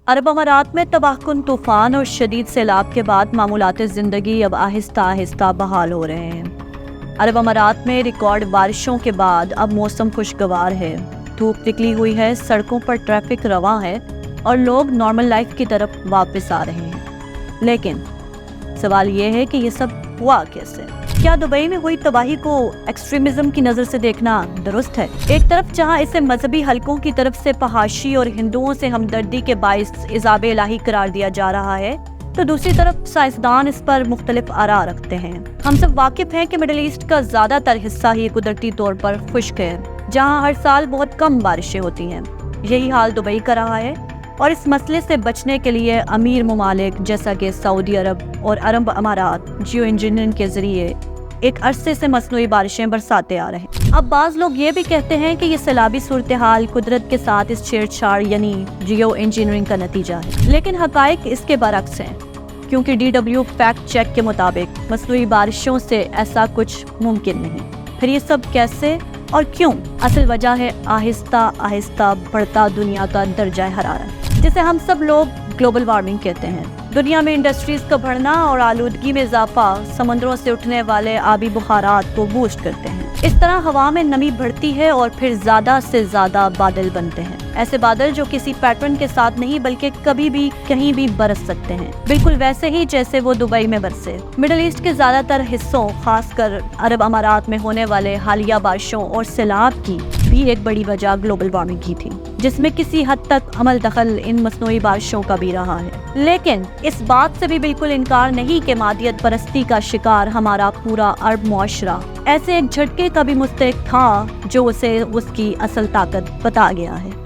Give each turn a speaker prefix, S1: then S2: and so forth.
S1: अरब अमारात में तबाहकुन तूफान और शदीद सैलाब के बाद मामूलात ज़िंदगी अब आहिस्ता आहिस्ता बहाल हो रहे हैं। अरब अमारात में रिकॉर्ड बारिशों के बाद अब मौसम खुशगवार है, धूप निकली हुई है, सड़कों पर ट्रैफिक रवां है और लोग नॉर्मल लाइफ की तरफ वापस आ रहे हैं। लेकिन सवाल ये है कि ये सब हुआ कैसे? क्या दुबई में हुई तबाही को एक्सट्रीमिज्म की नज़र से देखना दुरुस्त है? एक तरफ जहां इसे मजहबी हलकों की तरफ से फहाशी और हिंदुओं से हमदर्दी के बाइस इज़ाबे इलाही करार दिया जा रहा है, तो दूसरी तरफ साइंसदान इस पर मुख्तलिफ आरा रखते हैं। हम सब वाकिफ हैं कि मिडिल ईस्ट का ज़्यादातर हिस्सा ही कुदरती तौर पर खुश्क है, जहाँ हर साल बहुत कम बारिशें होती हैं। यही हाल दुबई का रहा है और इस मसले से बचने के लिए अमीर ममालिक जैसा कि सऊदी अरब और अरब अमारात जियो इंजीनियरिंग के जरिए एक अरसे से मसनूई बारिशें बरसाते आ रहे हैं। अब बाज़ लोग ये भी कहते हैं कि ये सैलाबी सूरत हाल कुदरत के साथ इस छेड़छाड़ यानी जियो इंजीनियरिंग का नतीजा है। लेकिन हकायक इसके बरक्स हैं, क्योंकि DW फैक्ट चेक के मुताबिक मसनूई बारिशों से ऐसा कुछ मुमकिन नहीं। फिर ये सब कैसे और क्यों? असल वजह है आहिस्ता आहिस्ता बढ़ता दुनिया का दर्जा हरारत, जिसे हम सब लोग ग्लोबल वार्मिंग कहते हैं। दुनिया में इंडस्ट्रीज का बढ़ना और आलूदगी में इजाफा समंदरों से उठने वाले आबी बुखारात को बूस्ट करते हैं। इस तरह हवा में नमी बढ़ती है और फिर ज्यादा से ज्यादा बादल बनते हैं। ऐसे बादल जो किसी पैटर्न के साथ नहीं बल्कि कभी भी कहीं भी बरस सकते हैं, बिल्कुल वैसे ही जैसे वो दुबई में बरसे। मिडिल ईस्ट के ज्यादातर हिस्सों, खासकर अरब अमारात में होने वाले हालिया बारिशों और सैलाब की भी एक बड़ी वजह ग्लोबल वार्मिंग की थी, जिसमें किसी हद तक अमल दखल इन मसनूई बारिशों का भी रहा है। लेकिन इस बात से भी बिल्कुल इनकार नहीं कि मादियत परस्ती का शिकार हमारा पूरा अरब मुआशरा ऐसे एक झटके का भी मुस्तहिक था जो उसे उसकी असल ताकत बता गया है।